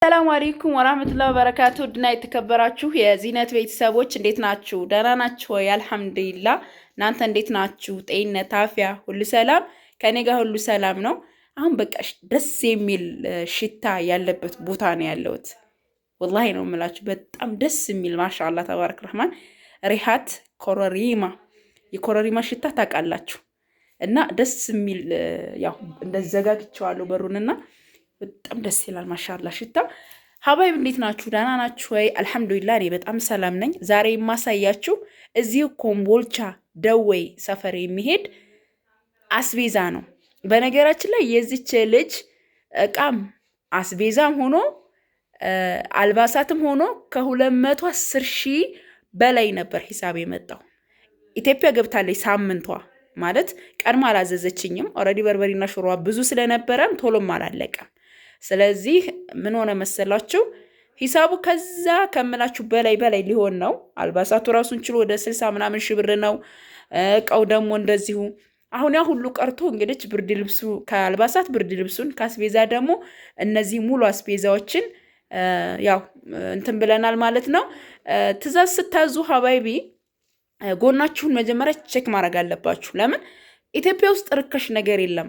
ሰላም አለይኩም ወራህመቱላሂ ወበረካቱ ድና የተከበራችሁ የዚነት ቤተሰቦች እንዴት ናችሁ? ደህና ናችሁ ወይ? አልሐምዱሊላህ። እናንተ እንዴት ናችሁ? ጤንነት አፍያ ሁሉ ሰላም? ከኔ ጋር ሁሉ ሰላም ነው። አሁን በቃ ደስ የሚል ሽታ ያለበት ቦታ ነው ያለሁት። ወላሂ ነው የምላችሁ፣ በጣም ደስ የሚል ማሻአላህ ተባረክ ረህማን ሪሃት ኮረሪማ፣ የኮረሪማ ሽታ ታውቃላችሁ። እና ደስ የሚል ያው እንደዘጋግቸዋለሁ በሩንና በጣም ደስ ይላል ማሻአላህ ሽታ። ሀባይብ እንዴት ናችሁ? ደህና ናችሁ ወይ? አልሐምዱሊላህ እኔ በጣም ሰላም ነኝ። ዛሬ የማሳያችሁ እዚሁ ኮምቦልቻ ደዌ ሰፈር የሚሄድ አስቤዛ ነው። በነገራችን ላይ የዚች ልጅ እቃም አስቤዛም ሆኖ አልባሳትም ሆኖ ከ210 ሺህ በላይ ነበር ሂሳብ የመጣው። ኢትዮጵያ ገብታለች ሳምንቷ ማለት ቀድማ አላዘዘችኝም። ኦልሬዲ በርበሬና ሽሮ ብዙ ስለነበረም ቶሎም አላለቀም። ስለዚህ ምን ሆነ መሰላችሁ ሂሳቡ ከዛ ከምላችሁ በላይ ሊሆን ነው። አልባሳቱ ራሱን ችሎ ወደ 60 ምናምን ሺህ ብር ነው። እቃው ደግሞ እንደዚሁ አሁን ያ ሁሉ ቀርቶ እንግዲህ ብርድ ልብሱ ከአልባሳት ብርድ ልብሱን ካስቤዛ ደግሞ እነዚህ ሙሉ አስቤዛዎችን ያው እንትን ብለናል ማለት ነው። ትእዛዝ ስታዙ ሀባይቢ ጎናችሁን መጀመሪያ ቼክ ማድረግ አለባችሁ። ለምን ኢትዮጵያ ውስጥ ርካሽ ነገር የለም።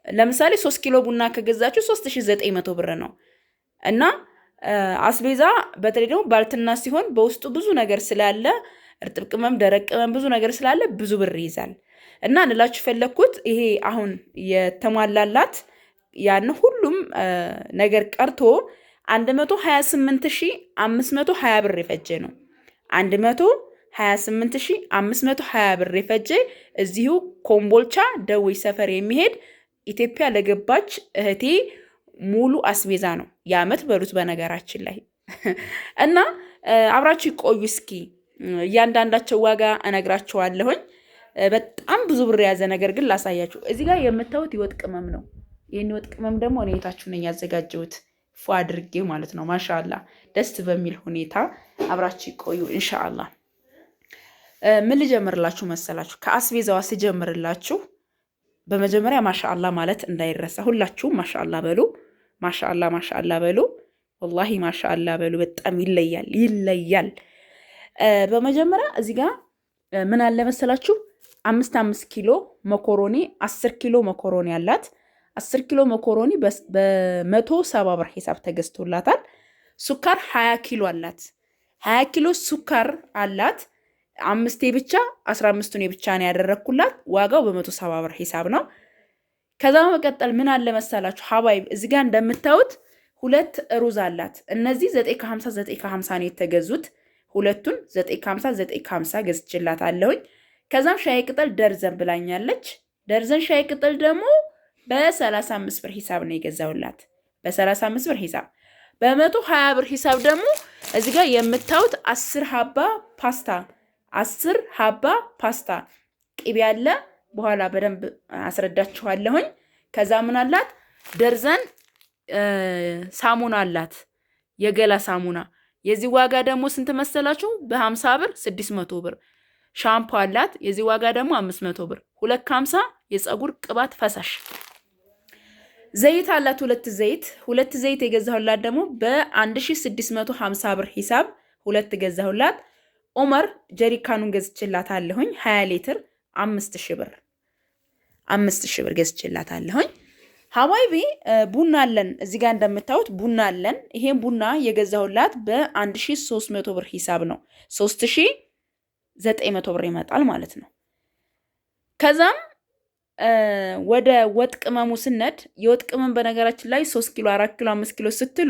ለምሳሌ 3 ኪሎ ቡና ከገዛችሁ 3900 ብር ነው። እና አስቤዛ በተለይ ደግሞ ባልትና ሲሆን በውስጡ ብዙ ነገር ስላለ እርጥብ ቅመም፣ ደረቅ ቅመም ብዙ ነገር ስላለ ብዙ ብር ይይዛል። እና እንላችሁ ፈለኩት ይሄ አሁን የተሟላላት ያን ሁሉም ነገር ቀርቶ 128520 ብር የፈጀ ነው። 128520 ብር የፈጀ እዚሁ ኮምቦልቻ ደዌ ሰፈር የሚሄድ ኢትዮጵያ ለገባች እህቴ ሙሉ አስቤዛ ነው። የዓመት በሉት በነገራችን ላይ እና አብራችሁ ይቆዩ። እስኪ እያንዳንዳቸው ዋጋ እነግራቸዋለሁኝ። በጣም ብዙ ብር የያዘ ነገር ግን ላሳያችሁ። እዚህ ጋር የምታዩት የወጥ ቅመም ነው። ይህን የወጥ ቅመም ደግሞ እኔ የታችሁ ነኝ ያዘጋጀሁት ፏ አድርጌ ማለት ነው። ማሻአላህ ደስ በሚል ሁኔታ አብራችሁ ይቆዩ ኢንሻአላህ። ምን ልጀምርላችሁ መሰላችሁ? ከአስቤዛዋ ስጀምርላችሁ በመጀመሪያ ማሻአላ ማለት እንዳይረሳ። ሁላችሁም ማሻአላ በሉ፣ ማሻአላ በሉ፣ ወላሂ ማሻአላ በሉ። በጣም ይለያል። በመጀመሪያ እዚህ ጋር ምን አለ መሰላችሁ 5 ኪሎ መኮሮኒ 10 ኪሎ መኮሮኒ አላት። 10 ኪሎ መኮሮኒ በ170 ብር ሂሳብ ተገዝቶላታል። ሱካር 20 ኪሎ አላት። 20 ኪሎ ሱካር አላት። 5 ብቻ 15ቱን ብቻ ነው ያደረኩላት። ዋጋው በ170 ብር ሂሳብ ነው። ከዛ በመቀጠል ምን አለ መሰላችሁ ሀባይብ እዚህ ጋር እንደምታዩት 2 ሩዝ አላት። እነዚህ 950 ነው የተገዙት። ሁለቱን 950 ገዝችላታለሁኝ። ከዛም ሻይ ቅጠል ደርዘን ብላኛለች። ደርዘን ሻይ ቅጠል ደግሞ በ35 ብር ሂሳብ ነው የገዛውላት። በ35 ብር ሂሳብ በ120 ብር ሂሳብ ደግሞ እዚህ ጋር የምታዩት 10 ሀባ ፓስታ ቅቤ ያለ በኋላ በደንብ አስረዳችኋለሁኝ። ከዛ ምን አላት ደርዘን ሳሙና አላት፣ የገላ ሳሙና። የዚህ ዋጋ ደግሞ ስንት መሰላችሁ? በ50 ብር 600 ብር። ሻምፖ አላት፣ የዚህ ዋጋ ደግሞ 500 ብር። 250 የፀጉር ቅባት ፈሳሽ። ዘይት አላት፣ 2 ዘይት የገዛሁላት ደግሞ በ1650 ብር ሂሳብ 2 ገዛሁላት። ኦመር ጀሪካኑን ገዝችላታለሁኝ 20 ሊትር 5000 ብር ገዝችላታለሁኝ። ሀባይቢ ቡና አለን እዚህ ጋር እንደምታዩት ቡና አለን። ይሄን ቡና የገዛሁላት በ1300 ብር ሂሳብ ነው። 3900 ብር ይመጣል ማለት ነው። ከዛም ወደ ወጥ ቅመሙ ስነድ የወጥ ቅመም በነገራችን ላይ 3 ኪሎ 4 ኪሎ 5 ኪሎ ስትሉ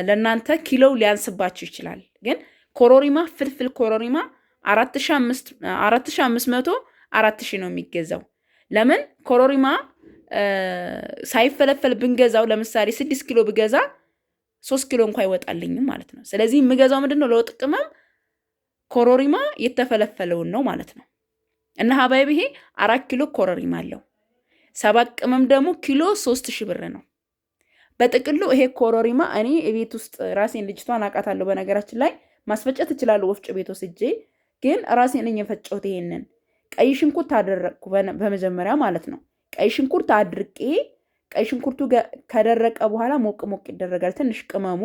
ለእናንተ ኪሎው ሊያንስባችሁ ይችላል። ግን ኮሮሪማ ፍልፍል ኮሮሪማ 4500 4000 ነው የሚገዛው። ለምን ኮሮሪማ ሳይፈለፈል ብንገዛው ለምሳሌ 6 ኪሎ ብገዛ 3 ኪሎ እንኳን አይወጣልኝም ማለት ነው። ስለዚህ የምገዛው ምንድነው ለወጥ ቅመም ኮሮሪማ የተፈለፈለውን ነው ማለት ነው። እና ሀባይብ ይሄ 4 ኪሎ ኮሮሪማ አለው። 7 ቅመም ደግሞ ኪሎ 3000 ብር ነው። በጥቅሉ ይሄ ኮሮሪማ እኔ ቤት ውስጥ ራሴን ልጅቷን አውቃታለሁ። በነገራችን ላይ ማስፈጨት እችላለሁ ወፍጮ ቤት ወስጄ፣ ግን ራሴን ነኝ የፈጨሁት። ይሄንን ቀይ ሽንኩርት አደረቅኩ በመጀመሪያ ማለት ነው። ቀይ ሽንኩርት አድርቄ ቀይ ሽንኩርቱ ከደረቀ በኋላ ሞቅ ሞቅ ይደረጋል። ትንሽ ቅመሙ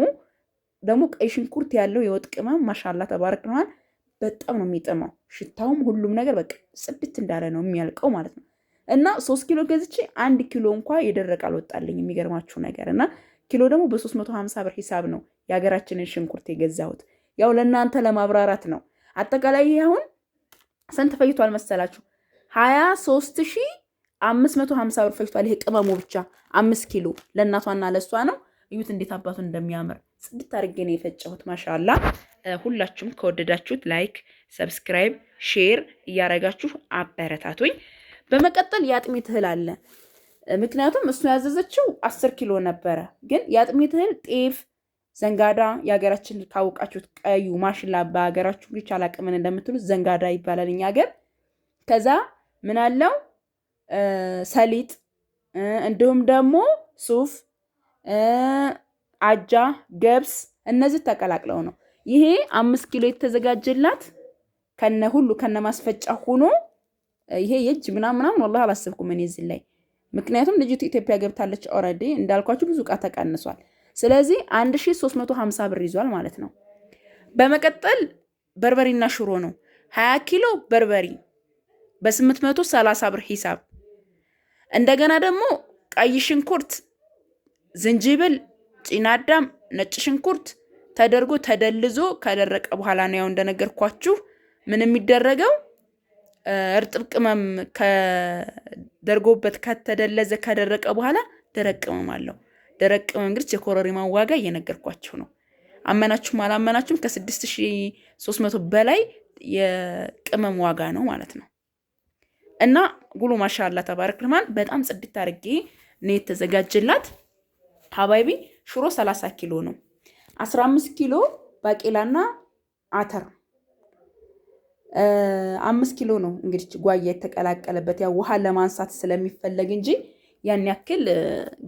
ደግሞ ቀይ ሽንኩርት ያለው የወጥ ቅመም ማሻአላ ተባረክ ረህማን በጣም ነው የሚጥመው። ሽታውም ሁሉም ነገር በቃ ጽድት እንዳለ ነው የሚያልቀው ማለት ነው። እና 3 ኪሎ ገዝቼ 1 ኪሎ እንኳ የደረቀ አልወጣልኝ የሚገርማችሁ ነገር። እና ኪሎ ደግሞ በ350 ብር ሂሳብ ነው የሀገራችንን ሽንኩርት የገዛሁት። ያው ለእናንተ ለማብራራት ነው። አጠቃላይ ይሄ አሁን ስንት ፈጅቷል መሰላችሁ? 23550 ብር ፈጅቷል። ይሄ ቅመሙ ብቻ 5 ኪሎ ለእናቷና ለእሷ ነው። እዩት እንዴት አባቱን እንደሚያምር ጽድት አድርጌ ነው የፈጨሁት። ማሻአላ ሁላችሁም ከወደዳችሁት ላይክ፣ ሰብስክራይብ፣ ሼር እያረጋችሁ አበረታቱኝ። በመቀጠል የአጥሚት እህል አለ። ምክንያቱም እሱ ያዘዘችው 10 ኪሎ ነበረ። ግን የአጥሚት እህል ጤፍ፣ ዘንጋዳ የሀገራችን ካወቃችሁት ቀዩ ማሽላ በሀገራችሁ ብቻ አላቅምን እንደምትሉት ዘንጋዳ ይባላል እኛ ሀገር። ከዛ ምን አለው ሰሊጥ፣ እንዲሁም ደግሞ ሱፍ፣ አጃ፣ ገብስ እነዚህ ተቀላቅለው ነው። ይሄ 5 ኪሎ የተዘጋጀላት ከነ ሁሉ ከነ ማስፈጫ ሆኖ ይሄ የእጅ ምናምን ወላሂ አላሰብኩም እኔ እዚህ ላይ። ምክንያቱም ልጅቱ ኢትዮጵያ ገብታለች ኦልሬዲ እንዳልኳችሁ ብዙ ዕቃ ተቀንሷል። ስለዚህ 1350 ብር ይዟል ማለት ነው። በመቀጠል በርበሬና ሽሮ ነው። 20 ኪሎ በርበሬ በ830 ብር ሂሳብ። እንደገና ደግሞ ቀይ ሽንኩርት፣ ዝንጅብል፣ ጭናዳም፣ ነጭ ሽንኩርት ተደርጎ ተደልዞ ከደረቀ በኋላ ነው ያው እንደነገርኳችሁ ምን የሚደረገው እርጥብ ቅመም ከደርጎበት ከተደለዘ ከደረቀ በኋላ ደረቅ ቅመም አለው። ደረቅ ቅመም እንግዲህ የኮረሪማ ዋጋ እየነገርኳችሁ ነው። አመናችሁም አላመናችሁም ከ6300 በላይ የቅመም ዋጋ ነው ማለት ነው። እና ጉሉ ማሻአላ ተባረክ ረህማን በጣም ጽድት አድርጌ ነው የተዘጋጀላት። ሀባይቢ ሽሮ 30 ኪሎ ነው። 15 ኪሎ ባቄላና አተር 5 ኪሎ ነው እንግዲህ ጓያ የተቀላቀለበት ያው ውሃ ለማንሳት ስለሚፈለግ እንጂ ያን ያክል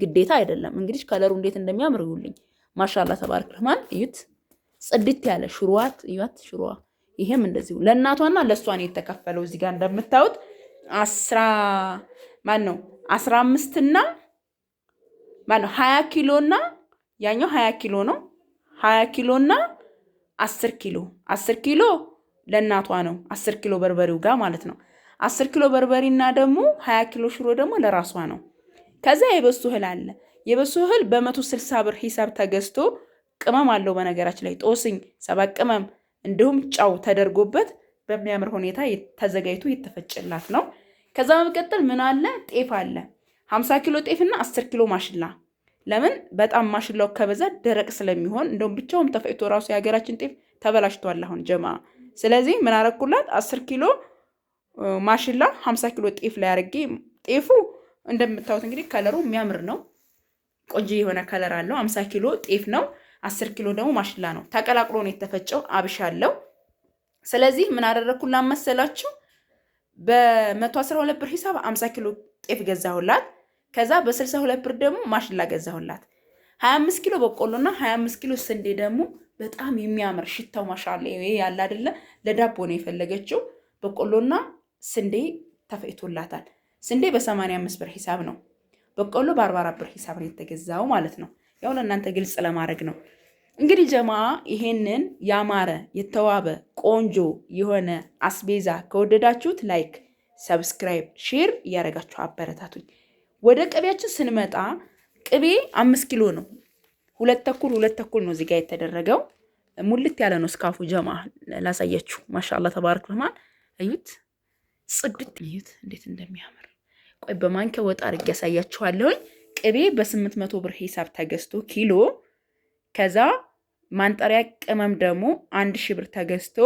ግዴታ አይደለም። እንግዲህ ከለሩ እንዴት እንደሚያምር ይውልኝ ማሻአላ ተባረክ ረህማን። እዩት ጽድት ያለ ሽሮዋት እዩት ሽሮዋ። ይሄም እንደዚሁ ለእናቷና ለእሷ ነው የተከፈለው። እዚህ ጋር እንደምታዩት 15 እና 20 ኪሎ እና ያኛው 20 ኪሎ ነው። 20 ኪሎ እና 10 ኪሎ 10 ኪሎ ለእናቷ ነው 10 ኪሎ በርበሬው ጋር ማለት ነው። 10 ኪሎ በርበሬና ደግሞ 20 ኪሎ ሽሮ ደግሞ ለራሷ ነው። ከዛ የበሱ እህል አለ። የበሱ እህል በ160 ብር ሂሳብ ተገዝቶ ቅመም አለው በነገራችን ላይ ጦስኝ፣ 7 ቅመም እንዲሁም ጫው ተደርጎበት በሚያምር ሁኔታ ተዘጋጅቶ የተፈጨላት ነው። ከዛ በመቀጠል ምን አለ ጤፍ አለ 50 ኪሎ ጤፍና 10 ኪሎ ማሽላ። ለምን በጣም ማሽላው ከበዛ ደረቅ ስለሚሆን እንደውም ብቻውም ተፈጭቶ ራሱ የሀገራችን ጤፍ ተበላሽቷል አሁን ጀማ። ስለዚህ ምን አረኩላት 10 ኪሎ ማሽላ 50 ኪሎ ጤፍ ላይ አድርጌ ጤፉ እንደምታዩት እንግዲህ ከለሩ የሚያምር ነው። ቆንጆ የሆነ ከለር አለው። 50 ኪሎ ጤፍ ነው። 10 ኪሎ ደግሞ ማሽላ ነው። ተቀላቅሎ ነው የተፈጨው። አብሻ አለው። ስለዚህ ምን አደረኩላት መሰላችሁ በ112 ብር ሂሳብ 50 ኪሎ ጤፍ ገዛሁላት። ከዛ በ62 ብር ደግሞ ማሽላ ገዛሁላት። 25 ኪሎ በቆሎና 25 ኪሎ ስንዴ ደግሞ በጣም የሚያምር ሽታው ማሻአላ ይሄ ያለ አይደለ ለዳቦ ነው የፈለገችው። በቆሎና ስንዴ ተፈይቶላታል። ስንዴ በ85 ብር ሂሳብ ነው። በቆሎ በ44 ብር ሂሳብ ነው የተገዛው ማለት ነው። ያው ለእናንተ ግልጽ ለማድረግ ነው። እንግዲህ ጀማ ይሄንን ያማረ የተዋበ ቆንጆ የሆነ አስቤዛ ከወደዳችሁት ላይክ፣ ሰብስክራይብ፣ ሼር እያደረጋችሁ አበረታቱኝ። ወደ ቅቤያችን ስንመጣ ቅቤ 5 ኪሎ ነው። 2 ተኩል ነው እዚህ ጋር የተደረገው። ሙልት ያለ ነው እስካፉ ጀማ ላሳያችሁ። ማሻአላ ተባረክ ረህማን እዩት፣ ጽድት እዩት እንዴት እንደሚያምር። ቆይ በማንኪያ ወጣ አድርጌ ያሳያችኋለሁኝ። ቅቤ በ800 ብር ሂሳብ ተገዝቶ ኪሎ። ከዛ ማንጠሪያ ቅመም ደግሞ 1000 ብር ተገዝቶ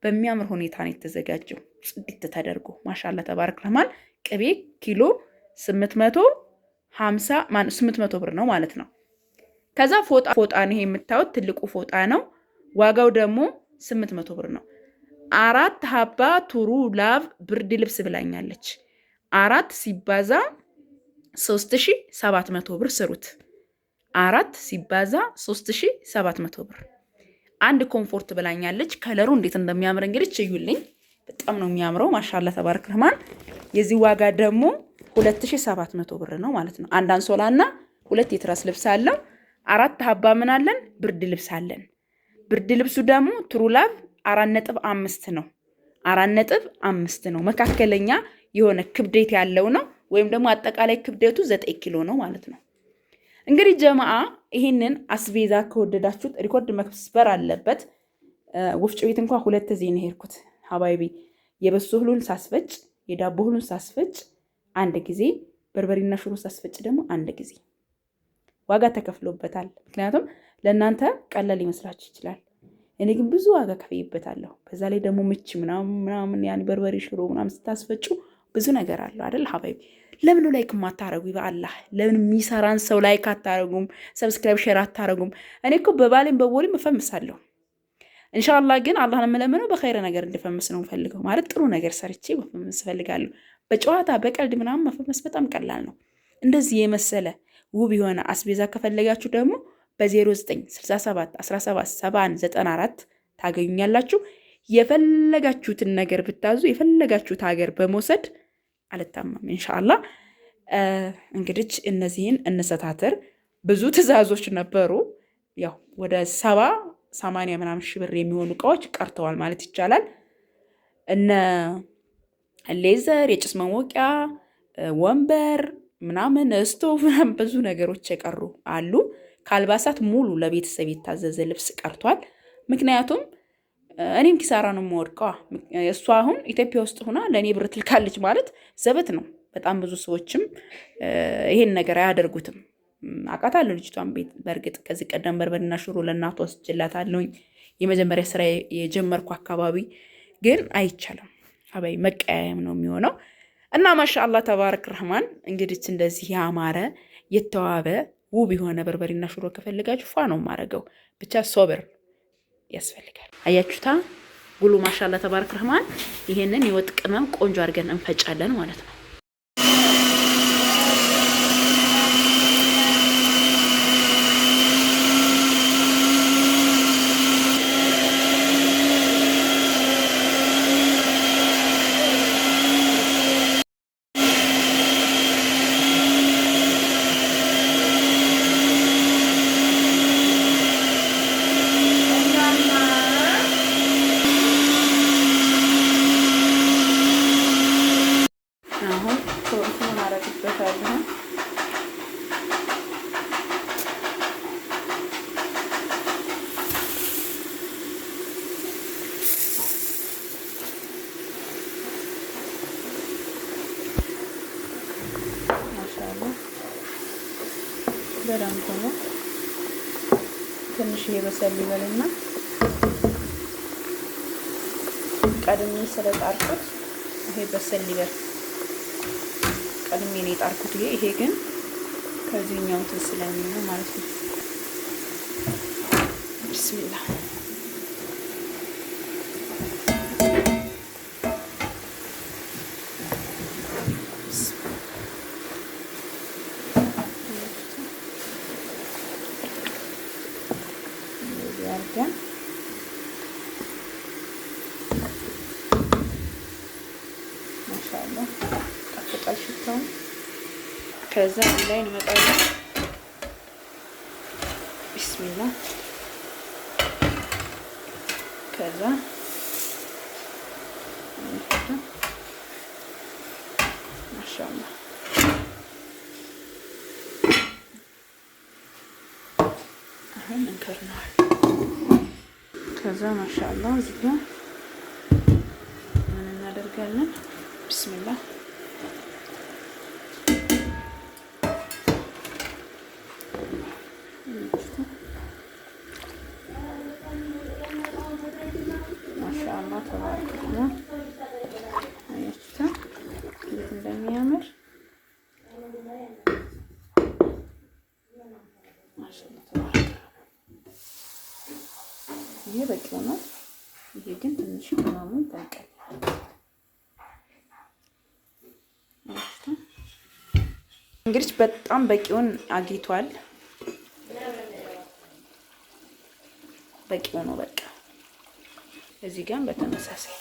በሚያምር ሁኔታ ነው የተዘጋጀው ጽድት ተደርጎ ማሻአላ ተባረክ ረህማን። ቅቤ ኪሎ 800 ብር ነው ማለት ነው። ከዛ ፎጣ ነው ይሄ የምታዩት ትልቁ ፎጣ ነው። ዋጋው ደግሞ 800 ብር ነው። 4 ሀባ ቱሩ ላቭ ብርድ ልብስ ብላኛለች። 4 ሲባዛ 3700 ብር ስሩት። 4 ሲባዛ 3700 ብር። አንድ ኮምፎርት ብላኛለች። ከለሩ እንዴት እንደሚያምር እንግዲህ እዩልኝ። በጣም ነው የሚያምረው ማሻአላ ተባረክ ረህማን። የዚህ ዋጋ ደግሞ 2700 ብር ነው ማለት ነው። አንድ አንሶላና 2 የትራስ ልብስ አለው። 4 ሀባ ምን አለን? ብርድ ልብስ አለን። ብርድ ልብሱ ደግሞ ትሩላቭ 4.5 ነው። 4.5 ነው። መካከለኛ የሆነ ክብደት ያለው ነው። ወይም ደግሞ አጠቃላይ ክብደቱ 9 ኪሎ ነው ማለት ነው። እንግዲህ ጀማዓ ይሄንን አስቤዛ ከወደዳችሁት ሪኮርድ መስበር አለበት። ወፍጮ ቤት እንኳን 2 ጊዜ ነው ሄድኩት ሀባይቢ። የበሶ እህሉን ሳስፈጭ፣ የዳቦ እህሉን ሳስፈጭ አንድ ጊዜ፣ በርበሬና ሽሮ ሳስፈጭ ደግሞ አንድ ጊዜ። ዋጋ ተከፍሎበታል። ምክንያቱም ለእናንተ ቀላል ሊመስላችሁ ይችላል። እኔ ግን ብዙ ዋጋ ከፍዬበታለሁ። በዛ ላይ ደግሞ ምች ምናምን ያን በርበሬ ሽሮ ምናምን ስታስፈጩ ብዙ ነገር አለው አይደል ሀባይቢ። ለምን ላይክ ማታረጉ? በአላህ ለምን የሚሰራን ሰው ላይክ አታረጉም? ሰብስክራይብ ሼር አታረጉም? እኔ እኮ በባሌም በቦሌም እፈምሳለሁ። ኢንሻአላህ ግን አላህን የምለምነው በኸይረ ነገር እንድፈምስ ነው ፈልገው። ማለት ጥሩ ነገር ሰርቼ መፈመስ ፈልጋለሁ። በጨዋታ በቀልድ ምናምን መፈመስ በጣም ቀላል ነው። እንደዚህ የመሰለ ውብ የሆነ አስቤዛ ከፈለጋችሁ ደግሞ በ0967 17 71 94 ታገኙኛላችሁ። የፈለጋችሁትን ነገር ብታዙ የፈለጋችሁት ሀገር በመውሰድ አልታማም ኢንሻአላህ። እንግዲህ እነዚህን እንሰታተር። ብዙ ትዕዛዞች ነበሩ። ያው ወደ 70-80 ምናምን ሺህ ብር የሚሆኑ እቃዎች ቀርተዋል ማለት ይቻላል። እነ ሌዘር፣ የጭስ መሞቂያ፣ ወንበር ምናምን፣ ስቶቭ ምናምን ብዙ ነገሮች የቀሩ አሉ። ከአልባሳት ሙሉ ለቤተሰብ የታዘዘ ልብስ ቀርቷል። ምክንያቱም እኔም ኪሳራ ነው የምወድቀዋ። እሷ አሁን ኢትዮጵያ ውስጥ ሆና ለእኔ ብር ትልካለች ማለት ዘበት ነው። በጣም ብዙ ሰዎችም ይሄን ነገር አያደርጉትም። አውቃታለሁ ልጅቷን ቤት። በእርግጥ ከዚህ ቀደም በርበሬና ሽሮ ለእናቷ ወስጄላታለሁኝ የመጀመሪያ ስራ የጀመርኩ አካባቢ። ግን አይቻልም አባይ መቀያየም ነው የሚሆነው። እና ማሻአላህ ተባረክ ረህማን። እንግዲህ እንደዚህ ያማረ የተዋበ ውብ የሆነ በርበሬና ሽሮ ከፈልጋችሁ ፏ ነው ማረገው። ብቻ ሶብር ያስፈልጋል። አያችሁታ ጉሉ ማሻአላህ ተባረክ ረህማን። ይሄንን የወጥ ቅመም ቆንጆ አድርገን እንፈጫለን ማለት ነው። በደንብ ሆኖ ትንሽ የበሰል ይበልና ቀድሜ ስለጣርኩት ይሄ በሰል ይበል። ቀድሜ ነው የጣርኩት። ይሄ ግን ከዚህኛው እንትን ስለሚል ነው ማለት ነው። ቢስሚላህ አድርገን ማሻአላህ ጣፍጣል ሽታው። ከዛ ላይ እንመጣለን። ቢስሚላህ ከዛ ማሻአላህ አሁን እንከርነዋል። ከዛ ማሻአላህ እዚህ ጋር ምን እናደርጋለን? ቢስሚላህ ማሻአላህ ተባረከ። አያችሁታ እንዴት እንደሚያምር ማሻአላህ ተባረከ። ይሄ በቂ ነው። ይሄ ግን ትንሽ ቅመሙ ይጠንቀል። እንግዲህ በጣም በቂውን አግኝቷል። በቂው ነው በቃ። እዚህ ጋር በተመሳሳይ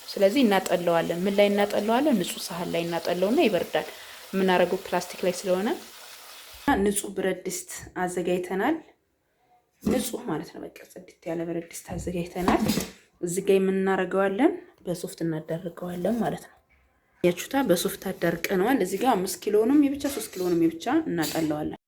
ስለዚህ እናጠለዋለን። ምን ላይ እናጠለዋለን? ንጹህ ሳህን ላይ እናጠለውና ይበርዳል። የምናደርገው ፕላስቲክ ላይ ስለሆነ ንጹህ ብረት ድስት አዘጋጅተናል። ንጹህ ማለት ነው። በቃ ጽድት ያለ ብረት ድስት አዘጋጅተናል። እዚህ ጋር የምናደርገዋለን በሶፍት እናደርገዋለን ማለት ነው። ያችሁታ በሶፍት አዳርቀነዋል። እዚህ ጋር 5 ኪሎንም የብቻ 3 ኪሎንም የብቻ እናጠለዋለን።